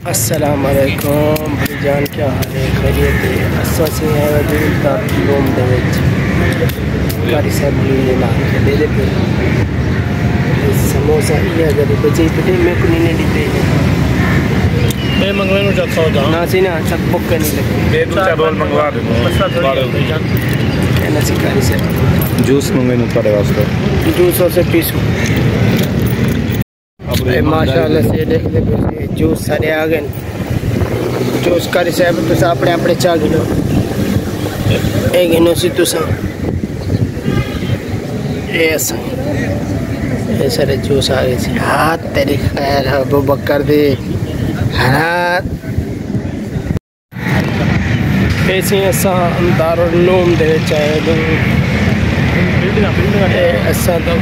अस्सलाम वालेकुम भाईजान, क्या हाल है? खैरियत है? अस्सा से है रूम दे कारी साहब लेना ले ले पे समोसा ये अगर बचे तो मैं को नहीं लेते मैं मंगवा नु चाहता हूं ना सी ना सब बुक करने लगे दे दो चार रोल मंगवा दे मसला थोड़ी है भाईजान। ना सी कारी साहब जूस मंगवा नु पड़े वास्ते 200 से 20 माशाल्लाह से देख ले जूस सारे आ गए जूस कारी साहब तो अपने अपने चा गिनो एक गिनो सी तुसा ऐसा ये सारे जूस आ गए हाथ तेरी खैर अबू बकर दे हाथ ऐसे ऐसा दारुल-उलूम दे चाहे तो ऐसा तो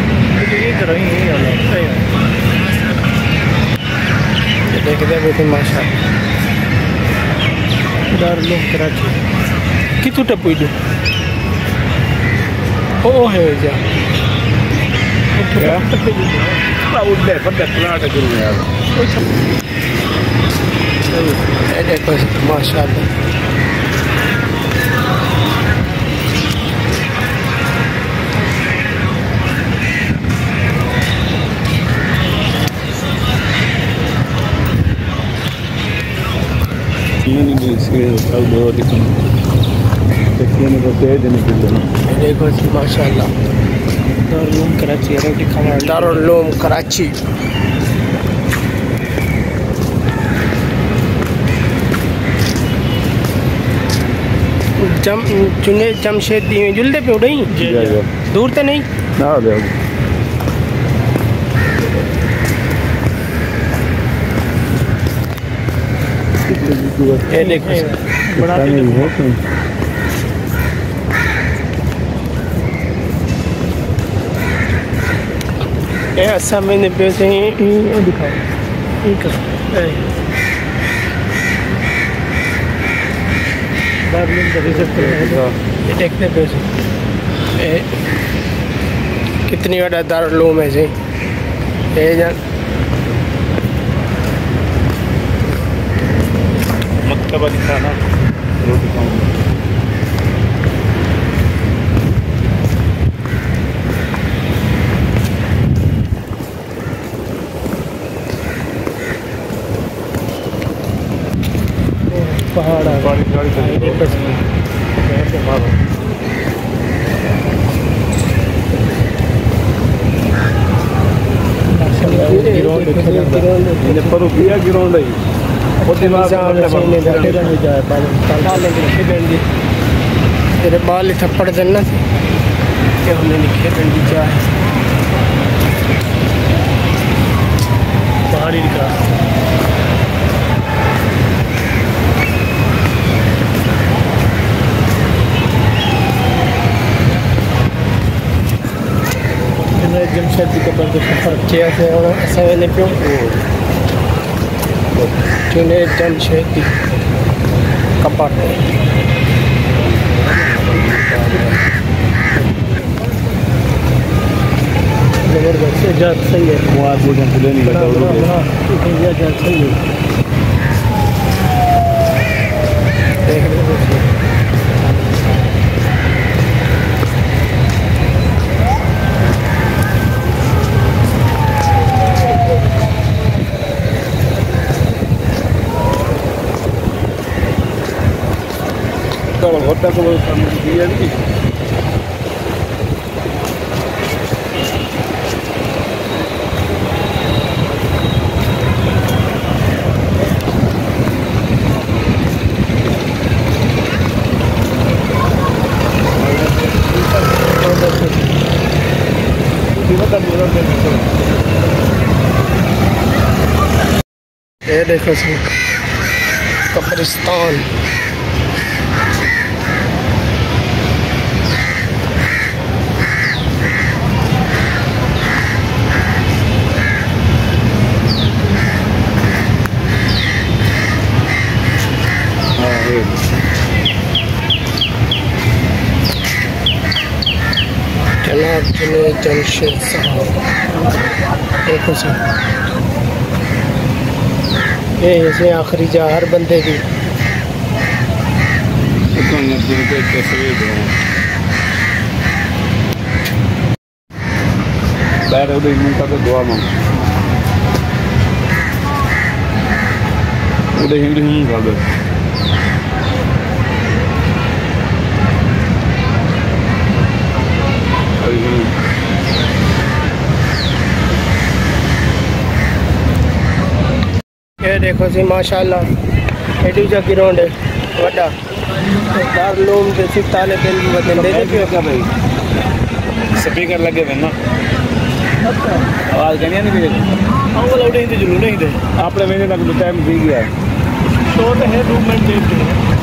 देखते हैं माशाल्लाह दारुल-उलूम कराची कितु टपू दो ओ है जा क्लाउड दे पर प्लाट के यार ये देखो माशाल्लाह देखो माशाल्लाह दारुल-उलूम कराची रोटी खाना दारुल-उलूम कराची जम चुने जमशेद दी जुलदे पे उड़ई दूर तो नहीं ना दे ये देखो बड़ा ये ऐसा मैंने पैसे दिखाओ ठीक है ये देखते पैसे कितनी बड़ा दारुल-उलूम है जी ये जान मक्तबा दिखाना रोटी खाऊंगा पहाड़ है गाड़ी गाड़ी पर बिया गिराउंड है तेरे बाल थप्पड़ देना क्या हमने लिखे डंडी चाय पहाड़ी का जमशेद के बंद सफर किया है और ऐसा वाले पे चुने जमशेद कपाट जबरदस्त जात सही है मुआद बोलते हैं नहीं लगा ये जात सही है देख लो होता तो दिया नहीं ये देखो कब्रिस्तान जनाब जुनैद जमशेद साहब देखो सर ये इसमें आखिरी जा हर बंदे की बैठ उधर मुंह का दुआ मांग उधर हिंदी मुंह कर दे ये देखो सी माशाल्लाह एडी जा ग्राउंड है वड्डा दारुल उलूम के ताले दिल वतन दे दे क्या भाई स्पीकर लगे हुए ना आवाज कहनी नहीं अंगल उड़े ही जरूर नहीं दे आपने महीने तक टाइम दी गया शो तो है 2 मिनट